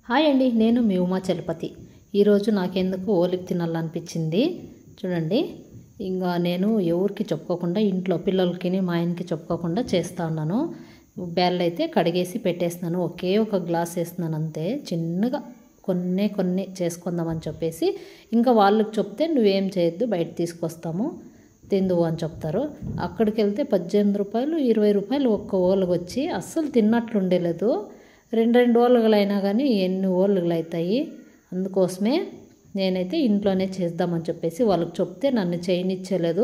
Hi అండి, నేను మీ ఉమా చలపతి. ఈరోజు నాకెందుకు ఓలికి తినాలనిపించింది. చూడండి, ఇంకా నేను ఎవరికి చెప్పుకోకుండా ఇంట్లో పిల్లలకి మా ఆయనకి చెప్పుకోకుండా చేస్తూ ఉన్నాను. బ్యాళ్ళు అయితే కడిగేసి పెట్టేస్తున్నాను. ఒకే ఒక గ్లాస్ వేస్తున్నాను అంతే. చిన్నగా కొన్ని చేసుకుందామని చెప్పేసి, ఇంకా వాళ్ళకి చెప్తే నువ్వేం చేయొద్దు బయట తీసుకొస్తాము తిందువు అని చెప్తారు. అక్కడికి వెళ్తే 18 రూపాయలు 20 రూపాయలు ఒక్క ఓలుగు వచ్చి అస్సలు తిన్నట్లు ఉండేలేదు. రెండు ఓలుగులు అయినా కానీ ఎన్ని ఓలుగులు అవుతాయి. అందుకోసమే నేనైతే ఇంట్లోనే చేద్దామని చెప్పేసి వాళ్ళకి చెప్తే నన్ను చేయనిచ్చేలేదు.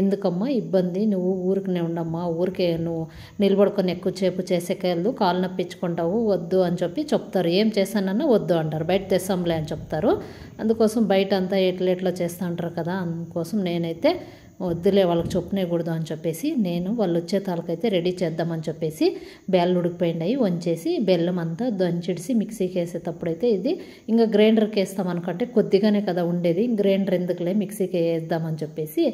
ఎందుకమ్మా ఇబ్బంది, నువ్వు ఊరికనే ఉండమ్మా, ఊరికే నువ్వు నిలబడుకొని ఎక్కువసేపు చేసేకెళ్ళదు, కాలు నొప్పించుకుంటావు, వద్దు అని చెప్పి చెప్తారు. ఏం చేశానన్నా వద్దు అంటారు, బయట తెస్తాంలే అని చెప్తారు. అందుకోసం బయట అంతా ఎట్లా చేస్తూ ఉంటారు కదా, అందుకోసం నేనైతే వద్దులే వాళ్ళకి చెప్పనేకూడదు అని చెప్పేసి నేను వాళ్ళు వచ్చే తాలకైతే రెడీ చేద్దామని చెప్పేసి బెల్లం ఉడికిపోయినాయి వంచేసి బెల్లం అంతా దంచిడిసి మిక్సీకి వేసేటప్పుడైతే ఇది ఇంకా గ్రైండర్కి వేస్తామనుకుంటే కొద్దిగానే కదా ఉండేది, గ్రైండర్ ఎందుకులే మిక్సీకి వేద్దామని చెప్పేసి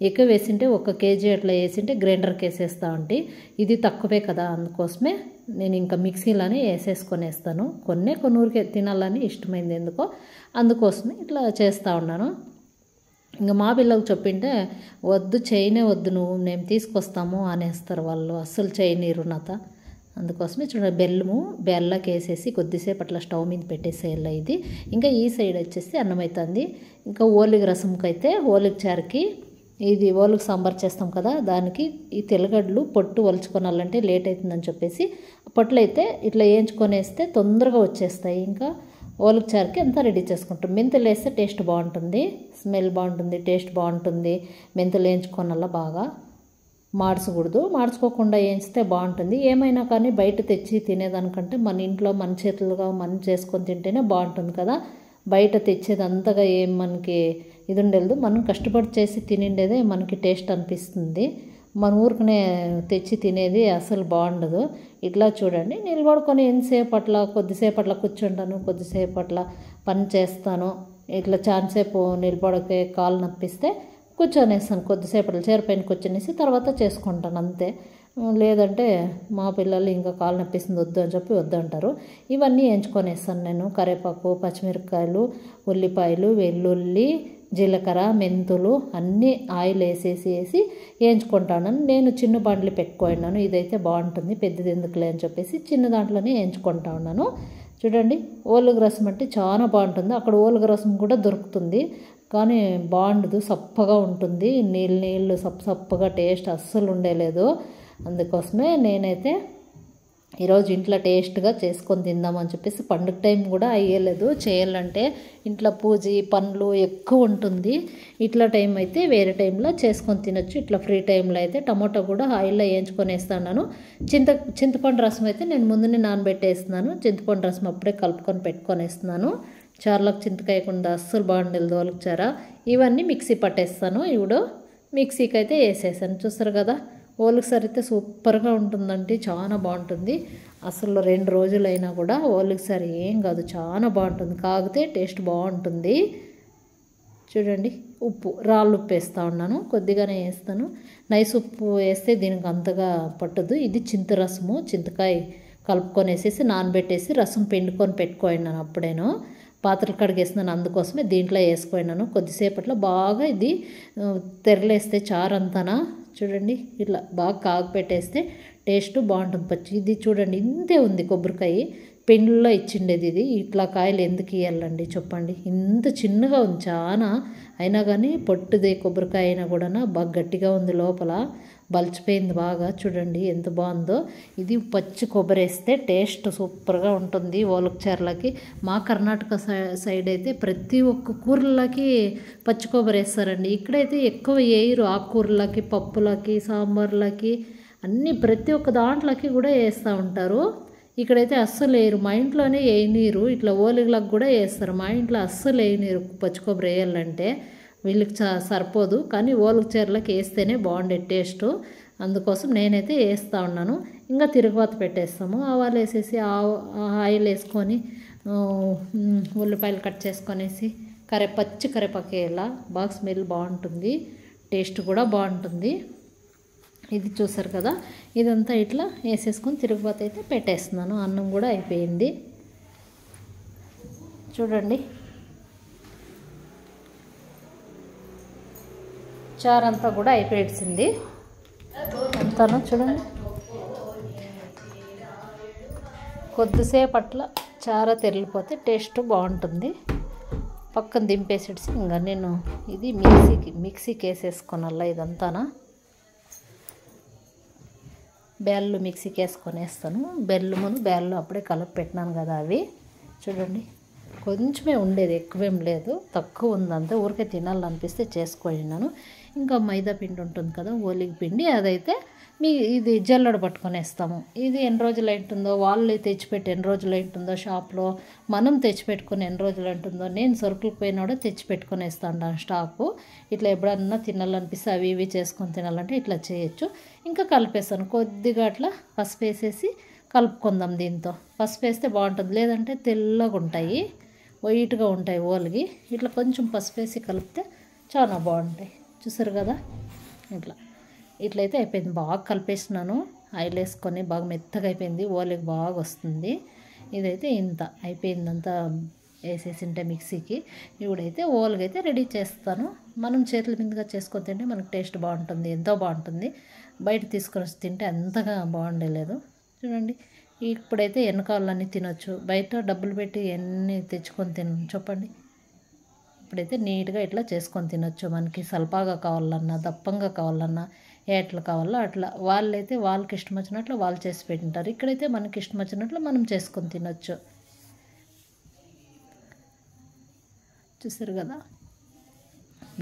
ఎక్కువ వేసింటే 1 కేజీ అట్లా వేసింటే గ్రైండర్కి వేసేస్తా ఉంటే ఇది తక్కువే కదా, అందుకోసమే నేను ఇంకా మిక్సీలోనే వేసేసుకొని వేస్తాను. కొన్ని ఊరికే తినాలని ఇష్టమైంది ఎందుకో, అందుకోసమే ఇట్లా చేస్తూ ఉన్నాను. ఇంకా మా పిల్లలకు చెప్పింటే వద్దు చేయనే వద్దు, నువ్వు మేము తీసుకొస్తాము అనేస్తారు వాళ్ళు, అస్సలు చేయనీరు నాత. అందుకోసమే చూడండి బెల్లకి వేసేసి కొద్దిసేపు అట్లా స్టవ్ మీద పెట్టేసేయాలి. ఇది ఇంకా ఈ సైడ్ వచ్చేసి అన్నం అవుతుంది. ఇంకా ఓలిగ రసంకి అయితే ఓలిగ చారుకి ఇది ఓలిగ సాంబార్ చేస్తాం కదా, దానికి ఈ తెల్లగడ్డలు పొట్టు ఒలుచుకోనాలంటే లేట్ అవుతుందని చెప్పేసి పొట్లు అయితే ఇట్లా వేయించుకొని వేస్తే తొందరగా వచ్చేస్తాయి. ఇంకా ఓలిగ చారుకి అంతా రెడీ చేసుకుంటాం. మెంతులు వేస్తే టేస్ట్ బాగుంటుంది, స్మెల్ బాగుంటుంది, టేస్ట్ బాగుంటుంది. మెంతులు వేయించుకోనల్లా బాగా మార్చకూడదు, మార్చుకోకుండా వేయిస్తే బాగుంటుంది. ఏమైనా కానీ బయట తెచ్చి తినేదానికంటే మన ఇంట్లో మన చేతులుగా మనం చేసుకొని తింటేనే బాగుంటుంది కదా. బయట తెచ్చేది అంతగా ఏం మనకి ఇది ఉండలేదు, మనం కష్టపడి చేసి తినిండేదే మనకి టేస్ట్ అనిపిస్తుంది. మన ఊరికనే తెచ్చి తినేది అసలు బాగుండదు. ఇట్లా చూడండి, నిలబడుకొని ఎంతసేపు అట్లా కొద్దిసేపు అట్లా కూర్చుంటాను, కొద్దిసేపు అట్లా పని చేస్తాను. ఇట్లా చాలాసేపు నిలబడితే కాలు నొప్పిస్తే కూర్చొనేస్తాను, కొద్దిసేపు అట్లా చీర పైన కూర్చొనేసి తర్వాత చేసుకుంటాను అంతే. లేదంటే మా పిల్లలు ఇంకా కాలు నొప్పిస్తుంది వద్దు అని చెప్పి వద్దంటారు. ఇవన్నీ ఎంచుకొనేస్తాను నేను. కరివేపాకు, పచ్చిమిరపకాయలు, ఉల్లిపాయలు, వెల్లుల్లి, జీలకర్ర, మెంతులు అన్నీ ఆయిల్ వేసి వేయించుకుంటాను. నేను చిన్న బండ్లు పెట్టుకున్నాను, ఇదైతే బాగుంటుంది, పెద్దది ఎందుకులే అని చెప్పేసి చిన్న దాంట్లోనే వేయించుకుంటా ఉన్నాను. చూడండి, ఓలుగ రసం అంటే చాలా బాగుంటుంది. అక్కడ ఓలుగ రసం కూడా దొరుకుతుంది కానీ బాగుండదు, సప్పగా ఉంటుంది, నీళ్ళు సప్పగా టేస్ట్ అస్సలు ఉండలేదు. అందుకోసమే నేనైతే ఈరోజు ఇంట్లో టేస్ట్గా చేసుకొని తిందామని చెప్పేసి, పండుగ టైం కూడా అయ్యలేదు చేయాలంటే, ఇంట్లో పూజ పనులు ఎక్కువ ఉంటుంది. ఇట్లా టైం అయితే వేరే టైంలో చేసుకొని తినొచ్చు. ఇట్లా ఫ్రీ టైంలో అయితే టమాటో కూడా ఆయిల్లో వేయించుకొని వేస్తున్నాను. చింతపండు రసం అయితే నేను ముందునే నానబెట్టేస్తున్నాను. చింతపండు రసం అప్పుడే కలుపుకొని పెట్టుకొని వేస్తున్నాను. చారులకు చింతకాయకుండా అస్సలు బాగుండేది ఓలిగ చార. ఇవన్నీ మిక్సీ పట్టేస్తాను. ఇప్పుడు మిక్సీకి అయితే వేసేసాను. చూస్తారు కదా, ఓలిగ చారు అయితే సూపర్గా ఉంటుందండి, చాలా బాగుంటుంది. అసలు 2 రోజులైనా కూడా ఓలిగ చారు ఏం కాదు, చాలా బాగుంటుంది. కాగితే టేస్ట్ బాగుంటుంది. చూడండి, ఉప్పు రాళ్ళు ఉప్పు వేస్తూ ఉన్నాను, కొద్దిగానే వేస్తాను. నైస్ ఉప్పు వేస్తే దీనికి అంతగా పట్టదు. ఇది చింతరసము, చింతకాయ కలుపుకొని వేసేసి నానబెట్టేసి రసం పిండుకొని పెట్టుకోయినాను. అప్పుడేను పాత్రలు కడిగేస్తున్నాను, అందుకోసమే దీంట్లో వేసుకున్నాను. కొద్దిసేపట్లో బాగా ఇది తెరలేస్తే చారంతానా చూడండి, ఇట్లా బాగా కాగపెట్టేస్తే టేస్ట్ బాగుంటుంది. ఇది చూడండి, ఇంతే ఉంది కొబ్బరికాయ, పెండ్లలో ఇచ్చిండేది ఇది. ఇట్లా కాయలు ఎందుకు ఇవ్వాలండి చెప్పండి, ఇంత చిన్నగా ఉంది చాలా, అయినా కానీ పొట్టుది కొబ్బరికాయ అయినా కూడా బాగా గట్టిగా ఉంది, లోపల బలిచిపోయింది బాగా. చూడండి ఎంత బాగుందో. ఇది పచ్చి కొబ్బరి వేస్తే టేస్ట్ సూపర్గా ఉంటుంది ఓలిగ చారులకి. మా కర్ణాటక సైడ్ అయితే ప్రతి ఒక్క కూరలకి పచ్చి కొబ్బరి వేస్తారండి. ఇక్కడైతే ఎక్కువ వేయరు, ఆకుకూరలకి, పప్పులకి, సాంబార్లకి అన్నీ ప్రతి ఒక్క దాంట్లోకి కూడా వేస్తూ ఉంటారు. ఇక్కడైతే అస్సలు వేయరు, మా ఇంట్లోనే వేయనీరు. ఇట్లా ఓలిగలకు కూడా వేస్తారు, మా ఇంట్లో అస్సలు వేయనీరు పచ్చి కొబ్బరి వేయాలంటే. వీళ్ళకి సరిపోదు, కానీ ఓలిగ చారులకు వేస్తేనే బాగుండే టేస్ట్. అందుకోసం నేనైతే వేస్తూ ఉన్నాను. ఇంకా తిరుగుబాత పెట్టేస్తాము. ఆవాలు వేసేసి ఆయిల్ వేసుకొని ఉల్లిపాయలు కట్ చేసుకొనేసి పచ్చి కరివేపాకు వేయాల, బాగా స్మెల్ బాగుంటుంది, టేస్ట్ కూడా బాగుంటుంది. ఇది చూసారు కదా, ఇదంతా ఇట్లా వేసేసుకొని తిరుగుబాత అయితే పెట్టేస్తున్నాను. అన్నం కూడా అయిపోయింది. చూడండి చారంతా కూడా అయిపోయింది అంతాను. చూడండి కొద్దిసేపు అట్లా చార తెరిలిపోతే టేస్ట్ బాగుంటుంది. పక్కన దింపేసేసి ఇంకా నేను ఇది మిక్సీకి వేసేసుకోనల్లా ఇదంతానా. బేళ్ళు మిక్సీకి వేసుకొని వేస్తాను. బేళ్ళు అప్పుడే కలిపి పెట్టినాను కదా అవి. చూడండి కొంచెమే ఉండేది, ఎక్కువేం లేదు, తక్కువ ఉందంతే. ఊరికే తినాలనిపిస్తే చేసుకున్నాను. ఇంకా మైదా పిండి ఉంటుంది కదా, ఓలిగి పిండి, అదైతే ఇది జల్లెడ పట్టుకొని వేస్తాము. ఇది ఎన్ని రోజులు ఉంటుందో, వాళ్ళు తెచ్చిపెట్టి ఎన్ని రోజులు ఉంటుందో, షాప్లో మనం తెచ్చిపెట్టుకొని ఎన్ని రోజులు ఉంటుందో. నేను సరుకులకు పోయినాడో తెచ్చిపెట్టుకొని వేస్తాను స్టాకు. ఇట్లా ఎప్పుడన్నా తినాలనిపిస్తే అవి ఇవి చేసుకొని తినాలంటే ఇట్లా చేయొచ్చు. ఇంకా కలిపేస్తాను కొద్దిగా అట్లా పసుపు వేసేసి కలుపుకుందాం. దీంతో పసుపు వేస్తే బాగుంటుంది, లేదంటే తెల్లగా ఉంటాయి, వైట్గా ఉంటాయి ఓలిగి. ఇట్లా కొంచెం పసుపు వేసి కలిపితే చాలా బాగుంటాయి. చూసారు కదా, ఇట్లయితే అయిపోయింది. బాగా కలిపేసినాను, ఆయిల్ వేసుకొని బాగా మెత్తగా అయిపోయింది, ఓలిగి బాగా వస్తుంది. ఇదైతే ఇంత అయిపోయిందంతా వేసేసింటే మిక్సీకి. ఇప్పుడైతే ఓలిగి అయితే రెడీ చేస్తాను. మనం చేతుల మీదుగా చేసుకొని తింటే మనకు టేస్ట్ బాగుంటుంది, ఎంతో బాగుంటుంది. బయట తీసుకొని వచ్చి తింటే అంతగా బాగుండలేదు. చూడండి ఇప్పుడైతే ఎన్ని కావాలన్నీ తినొచ్చు. బయట డబ్బులు పెట్టి ఎన్ని తెచ్చుకొని చెప్పండి. ఇప్పుడైతే నీట్గా ఇట్లా చేసుకొని తినొచ్చు. మనకి సల్పాగా కావాలన్నా, దప్పంగా కావాలన్నా, ఎట్లా కావాలో అట్లా. వాళ్ళైతే వాళ్ళకి ఇష్టం వచ్చినట్లు వాళ్ళు చేసి పెట్టింటారు. ఇక్కడైతే మనకి ఇష్టం వచ్చినట్లు మనం చేసుకొని తినొచ్చు. చూసారు కదా,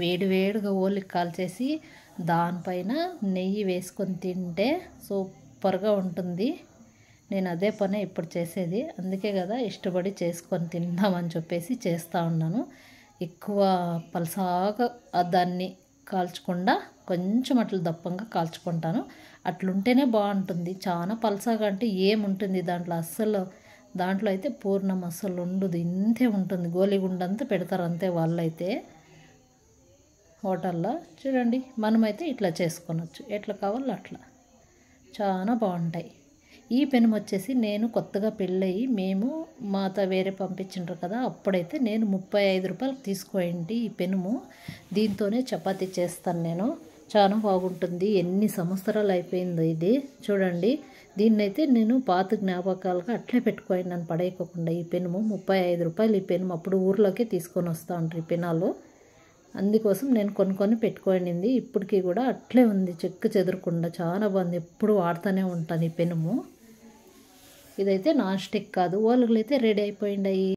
వేడిగా ఓలికి కాల్చేసి దానిపైన నెయ్యి వేసుకొని తింటే సూపర్గా ఉంటుంది. నేను అదే పనే ఇప్పుడు చేసేది, అందుకే కదా ఇష్టపడి చేసుకొని తిందామని చెప్పేసి చేస్తూ ఉన్నాను. ఎక్కువ పలసాగా దాన్ని కాల్చకుండా కొంచెం అట్లా దప్పంగా కాల్చుకుంటాను. అట్లుంటేనే బాగుంటుంది. చాలా పలసాగా అంటే ఏముంటుంది దాంట్లో అయితే పూర్ణం అస్సలు ఉండదు, ఇంతే ఉంటుంది. గోలిగుండంతా పెడతారు అంతే వాళ్ళైతే హోటల్లో. చూడండి మనమైతే ఇట్లా చేసుకొనొచ్చు, ఎట్లా కావాలో అట్లా, చాలా బాగుంటాయి. ఈ పెనుము వచ్చేసి నేను కొత్తగా పెళ్ళయి మేము మాత వేరే పంపించిండ్రు కదా, అప్పుడైతే నేను 35 రూపాయలు తీసుకోండి ఈ పెనుము. దీంతోనే చపాతీ చేస్తాను నేను, చాలా బాగుంటుంది. ఎన్ని సంవత్సరాలు అయిపోయిందో ఇది. చూడండి దీన్నైతే నేను పాత జ్ఞాపకాలుగా అట్లే పెట్టుకోండి, నన్ను పడేయకుండా. ఈ పెనుము 35 రూపాయలు ఈ పెనుము. అప్పుడు ఊర్లోకి తీసుకొని వస్తూ ఉంటారు ఈ పెనాలు, అందుకోసం నేను కొనుక్కొని పెట్టుకోండి. ఇప్పటికీ కూడా అట్లే ఉంది, చెక్కు చెదరకుండా చాలా బాగుంది. ఎప్పుడు వాడుతూనే ఉంటాను ఈ పెనుము. ఇదైతే నాన్ స్టిక్ కాదు. ఓలుగులు అయితే రెడీ అయిపోయిండాయి.